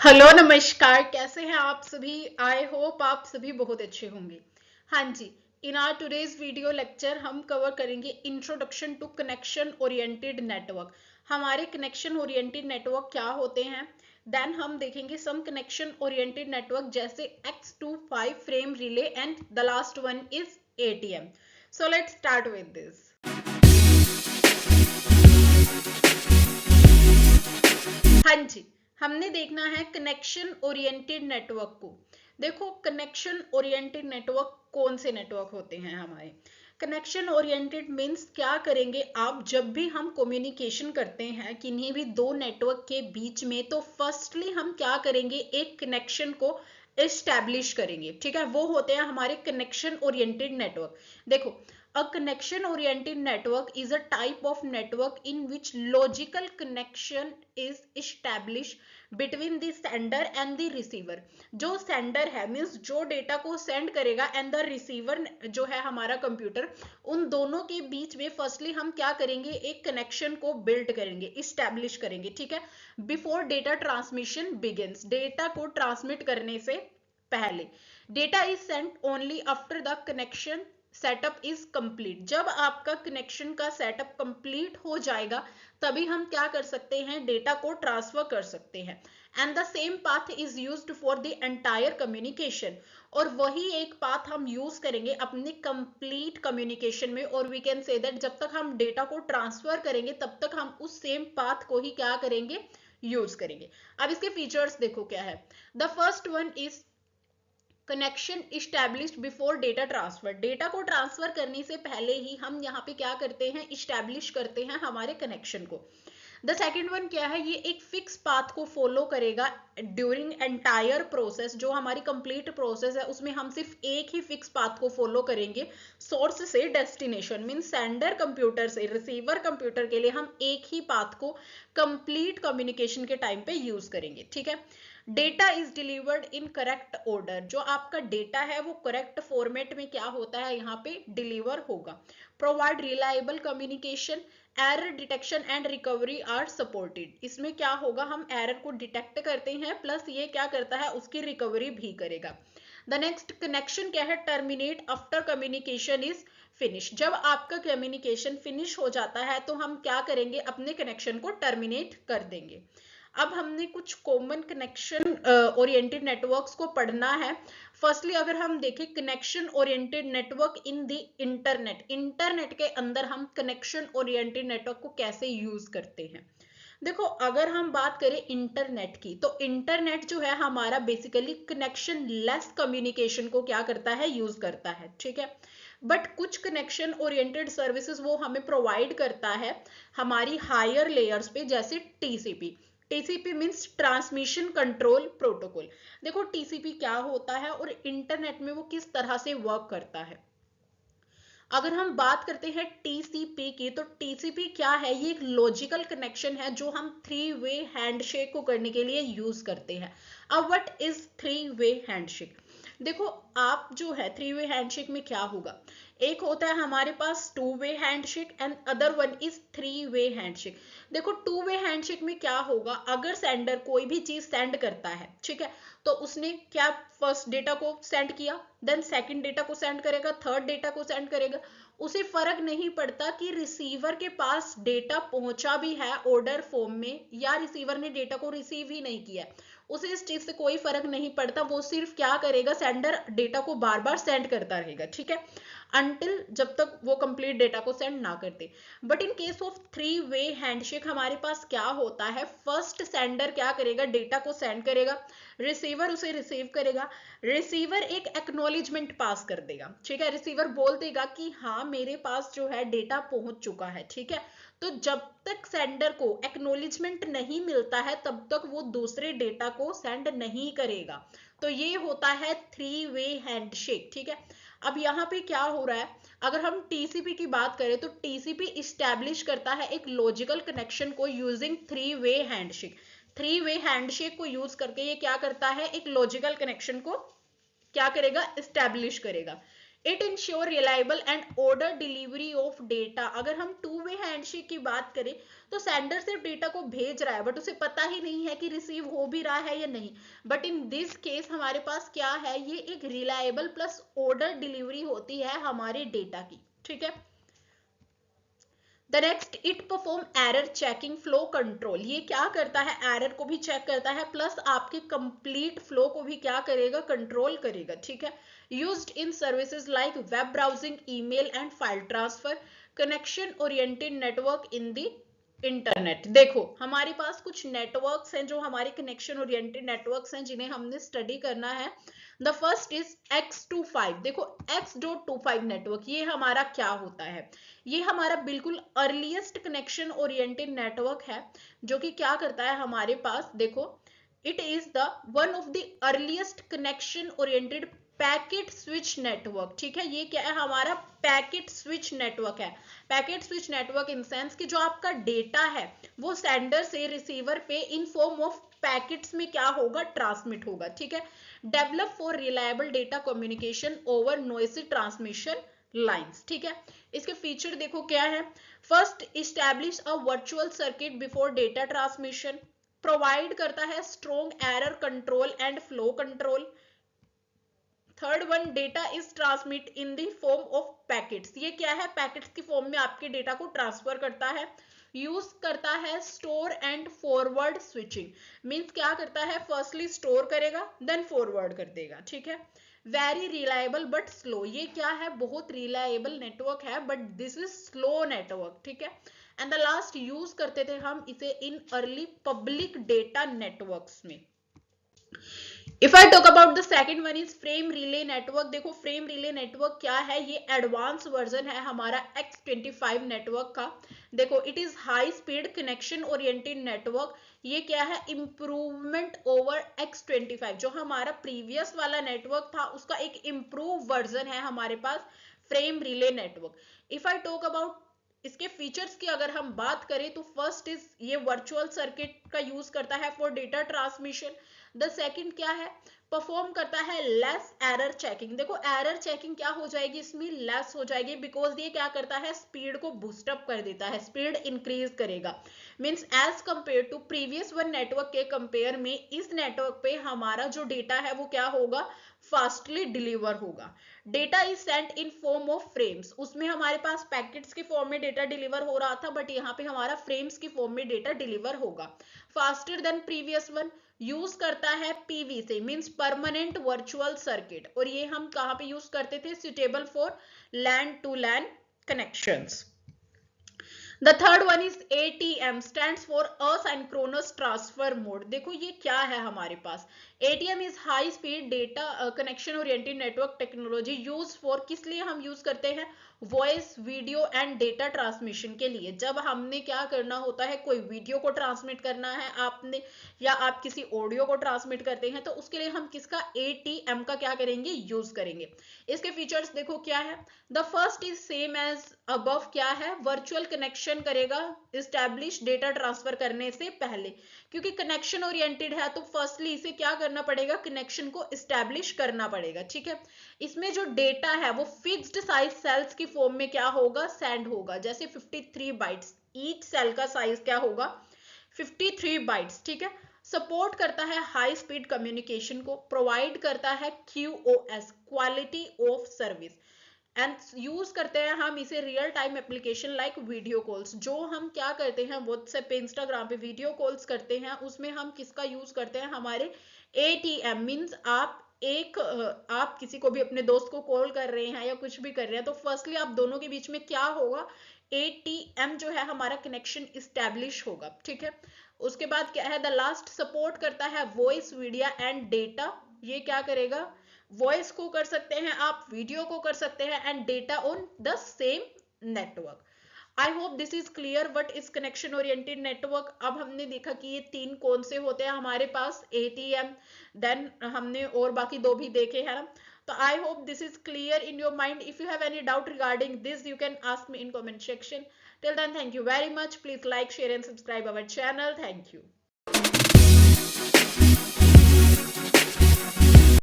Hello नमस्कार, कैसे हैं आप सभी। आई होप आप सभी बहुत अच्छे होंगे। हाँ जी, in our today's video lecture हम कवर करेंगे introduction to connection oriented network. हमारे कनेक्शन ओरिएंटेड नेटवर्क क्या होते हैं, देन हम देखेंगे सम कनेक्शन ओरिएंटेड नेटवर्क जैसे X25 frame relay and the last one is ATM। So let's start with this. हाँ जी, हमने देखना है कनेक्शन ओरिएंटेड नेटवर्क को। देखो, कनेक्शन ओरिएंटेड नेटवर्क कौन से नेटवर्क होते हैं हमारे। कनेक्शन ओरिएंटेड मीन्स क्या करेंगे आप, जब भी हम कम्युनिकेशन करते हैं किन्हीं भी दो नेटवर्क के बीच में, तो फर्स्टली हम क्या करेंगे, एक कनेक्शन को एस्टैब्लिश करेंगे। ठीक है, वो होते हैं हमारे कनेक्शन ओरिएंटेड नेटवर्क। देखो, a connection oriented network is a type of network in which logical connection is established between the sender and the receiver। जो sender है मीन्स जो डेटा को सेंड करेगा एंड द रिसीवर जो है हमारा computer, उन दोनों के बीच में फर्स्टली हम क्या करेंगे, एक कनेक्शन को बिल्ड करेंगे, इस्टेब्लिश करेंगे। ठीक है, before data transmission begins, data को ट्रांसमिट करने से पहले। Data is sent only after the connection setup is complete. जब आपका कनेक्शन का सेटअप कंप्लीट हो जाएगा तभी हम क्या कर सकते हैं, डेटा को ट्रांसफर कर सकते हैं। And the same path is used for the entire communication. और वही एक पाथ हम यूज करेंगे अपने कंप्लीट कम्युनिकेशन में। और वी कैन से दैट जब तक हम डेटा को ट्रांसफर करेंगे तब तक हम उस सेम पाथ को ही क्या करेंगे, यूज करेंगे। अब इसके फीचर्स देखो क्या है। The first one is connection established before data transfer. Data को ट्रांसफर करने से पहले ही हम यहाँ पे क्या करते हैं, इस्टेब्लिश करते हैं हमारे कनेक्शन को। द सेकेंड वन क्या है, ये एक फिक्स पाथ को फॉलो करेगा ड्यूरिंग एंटायर प्रोसेस। जो हमारी कंप्लीट प्रोसेस है उसमें हम सिर्फ एक ही फिक्स पाथ को फॉलो करेंगे, सोर्स से डेस्टिनेशन मीन सेंडर कंप्यूटर से रिसीवर कंप्यूटर के लिए हम एक ही पाथ को कंप्लीट कम्युनिकेशन के टाइम पे यूज करेंगे। ठीक है, data is delivered in correct order. जो आपका डेटा है वो करेक्ट फॉर्मेट में क्या होता है, यहाँ पे डिलीवर होगा। Provide reliable communication, error detection and recovery are supported. इसमें क्या होगा, हम एरर को डिटेक्ट करते हैं प्लस ये क्या करता है, उसकी रिकवरी भी करेगा। द नेक्स्ट कनेक्शन क्या है, terminate after communication is finish. जब आपका कम्युनिकेशन फिनिश हो जाता है तो हम क्या करेंगे, अपने कनेक्शन को टर्मिनेट कर देंगे। अब हमने कुछ कॉमन कनेक्शन ओरिएंटेड नेटवर्क्स को पढ़ना है। फर्स्टली अगर हम देखें connection oriented network in the internet, internet के अंदर हम कनेक्शन ओरिएंटेड नेटवर्क को कैसे यूज करते हैं। देखो, अगर हम बात करें इंटरनेट की, तो इंटरनेट जो है हमारा बेसिकली कनेक्शन लेस कम्युनिकेशन को क्या करता है, यूज करता है। ठीक है, बट कुछ कनेक्शन ओरिएंटेड सर्विसेज वो हमें प्रोवाइड करता है हमारी हायर लेयर्स पे, जैसे TCP. TCP means transmission control protocol. देखो, टीसीपी क्या होता है और इंटरनेट में वो किस तरह से वर्क करता है। अगर हम बात करते हैं टीसीपी की, तो टीसीपी क्या है, ये एक लॉजिकल कनेक्शन है जो हम थ्री वे हैंडशेक को करने के लिए यूज करते हैं। अब what is three way handshake. देखो, आप जो है थ्री वे हैंडशेक में क्या होगा, एक होता है हमारे पास two way handshake and other one is three way handshake. देखो, टू वे हैंडशेक में क्या होगा, अगर सेंडर कोई भी चीज सेंड करता है, ठीक है, तो उसने क्या फर्स्ट डेटा को सेंड किया, देन सेकंड डेटा को सेंड करेगा, थर्ड डेटा को सेंड करेगा। उसे फर्क नहीं पड़ता कि रिसीवर के पास डेटा पहुंचा भी है ऑर्डर फॉर्म में या रिसीवर ने डेटा को रिसीव ही नहीं किया, उसे इस चीज से कोई फर्क नहीं पड़ता। वो सिर्फ क्या करेगा, सेंडर डेटा को बार बार सेंड करता रहेगा। ठीक है, अनटिल जब तक वो कंप्लीट डेटा को सेंड ना करते। But in case of three way handshake हमारे पास क्या होता है, फर्स्ट सेंडर क्या करेगा, डेटा को सेंड करेगा, रिसीवर उसे रिसीव करेगा, रिसीवर एक एक्नॉलेजमेंट पास कर देगा। ठीक है, रिसीवर बोल देगा कि हाँ मेरे पास जो है डेटा पहुंच चुका है। ठीक है, तो जब तक सेंडर को एक्नॉलेजमेंट नहीं मिलता है तब तक वो दूसरे डेटा को सेंड नहीं करेगा। तो ये होता है थ्री वे हैंडशेक। ठीक है, अब यहाँ पे क्या हो रहा है, अगर हम टीसीपी की बात करें तो टीसीपी इस्टेब्लिश करता है एक लॉजिकल कनेक्शन को using three way handshake. Three way handshake को यूज करके ये क्या करता है, एक लॉजिकल कनेक्शन को क्या करेगा, इस्टेब्लिश करेगा। It ensure reliable and order delivery of data. अगर हम टू वे हैंडशेक की बात करें तो सेंडर सिर्फ डेटा को भेज रहा है बट उसे पता ही नहीं है कि रिसीव हो भी रहा है या नहीं। बट इन दिस केस हमारे पास क्या है, ये एक रिलायबल प्लस ऑर्डर डिलीवरी होती है हमारे डेटा की, ठीक है। The next, it perform error checking flow control. ये क्या करता है, एरर को भी चेक करता है प्लस आपके कंप्लीट फ्लो को भी क्या करेगा, कंट्रोल करेगा, ठीक है। Used in services like web browsing, email and file transfer, connection oriented network in the internet. देखो हमारे पास कुछ नेटवर्क्स हैं जो हमारे कनेक्शन ओरिएंटेड नेटवर्क्स हैं जिन्हें हमने स्टडी करना है। The first is X25। देखो X.25 नेटवर्क, ये हमारा क्या होता है, ये हमारा बिल्कुल अर्लीस्ट कनेक्शन ओरिएंटेड नेटवर्क है जो कि क्या करता है हमारे पास, देखो it is the one of the earliest connection oriented packet switch network, ठीक है। ये क्या है, हमारा पैकेट स्विच नेटवर्क है। Packet switch network in sense कि जो आपका डेटा है वो सेंडर से रिसीवर पे इन फॉर्म ऑफ पैकेट्स में क्या होगा, ट्रांसमिट होगा, ठीक है। Develop for reliable data communication over noisy transmission lines, ठीक है। इसके फीचर देखो क्या है। First, establish a virtual circuit before data transmission, provide करता है strong error control and flow control. Third one, data is transmit in the form of packets. ये क्या है, पैकेट्स की फॉर्म में आपके डेटा को ट्रांसफर करता है। यूज करता है store and forward switching, means क्या करता है, फर्स्टली स्टोर करेगा देन फॉरवर्ड कर देगा, ठीक है। वेरी रिलायबल बट स्लो, ये क्या है, बहुत रिलायबल नेटवर्क है but this is slow network, ठीक है। एंड द लास्ट, यूज करते थे हम इसे in early public data networks में। If I talk about the second one is frame relay network. देखो फ्रेम रिले नेटवर्क क्या है, ये एडवांस वर्जन है हमारा X25 नेटवर्क का। देखो it is high speed connection oriented network. ये क्या है, इंप्रूवमेंट ओवर X25। जो हमारा प्रीवियस वाला नेटवर्क था उसका एक इंप्रूव वर्जन है हमारे पास frame relay network. If I talk about इसके फीचर्स की अगर हम बात करें तो फर्स्ट इज ये वर्चुअल सर्किट का यूज करता है for data transmission. The second क्या है, परफॉर्म करता है लेस एरर चेकिंग। देखो एरर चेकिंग क्या हो जाएगी, इसमें लेस हो जाएगी बिकॉज ये क्या करता है, स्पीड को बूस्ट अप कर देता है, स्पीड इंक्रीज करेगा। Means as compare to previous one network के कंपेयर में इस नेटवर्क पे हमारा जो डेटा है वो क्या होगा, फास्टली डिलीवर होगा। Data is sent in form of frames, उसमें हमारे पास पैकेट्स के फॉर्म में डेटा डिलीवर हो रहा था बट यहाँ पे हमारा फ्रेम्स की फॉर्म में डेटा डिलीवर होगा। Faster than previous one, use करता है पीवी से, मींस परमानेंट वर्चुअल सर्किट, और ये हम कहाँ पे यूज करते थे, suitable for LAN to LAN connections. The third one is ATM, stands for asynchronous transfer mode. देखो ये क्या है हमारे पास, ATM is high speed data connection oriented network technology, use for, किस लिए हम यूज करते हैं, voice video and data transmission के लिए। जब हमने क्या करना होता है, कोई वीडियो को ट्रांसमिट करना है आपने, या आप किसी ऑडियो को ट्रांसमिट करते हैं तो उसके लिए हम किसका, ATM का क्या करेंगे, यूज करेंगे। इसके फीचर्स देखो क्या है। The first is same as above, क्या है, वर्चुअल कनेक्शन करेगा इस्टेब्लिश डेटा ट्रांसफर करने से पहले, क्योंकि कनेक्शन ओरिएंटेड है तो फर्स्टली इसे क्या करना पड़ेगा, कनेक्शन को इस्टेब्लिश करना पड़ेगा, ठीक है। इसमें जो डेटा है वो फिक्स्ड साइज सेल्स की फॉर्म में क्या होगा, सेंड होगा, जैसे 53 बाइट्स, ईच सेल का साइज क्या होगा, 53 बाइट्स, ठीक है। सपोर्ट करता है हाई स्पीड कम्युनिकेशन को, प्रोवाइड करता है QoS, quality of service, and use करते हैं हम इसे real time application like video calls. जो हम क्या करते हैं, व्हाट्सएप पे, इंस्टाग्राम पे वीडियो कॉल्स करते हैं, उसमें हम किसका यूज करते हैं, हमारे ATM, मींस आप किसी को भी अपने दोस्त को कॉल कर रहे हैं या कुछ भी कर रहे हैं तो फर्स्टली आप दोनों के बीच में क्या होगा, ATM जो है हमारा कनेक्शन इस्टेब्लिश होगा, ठीक है। उसके बाद क्या है, द लास्ट, सपोर्ट करता है वॉइस वीडियो एंड डेटा। ये क्या करेगा, वॉइस को कर सकते हैं आप, वीडियो को कर सकते हैं, and data on the same network. I hope this is clear what is connection oriented network. अब हमने देखा कि ये तीन कौन से होते हैं हमारे पास, ATM, देन हमने और बाकी दो भी देखे हैं ना। तो I hope this is clear in your mind. If you have any doubt regarding this you can ask me in comment section. Till then, thank you very much. Please like, share and subscribe our channel. Thank you.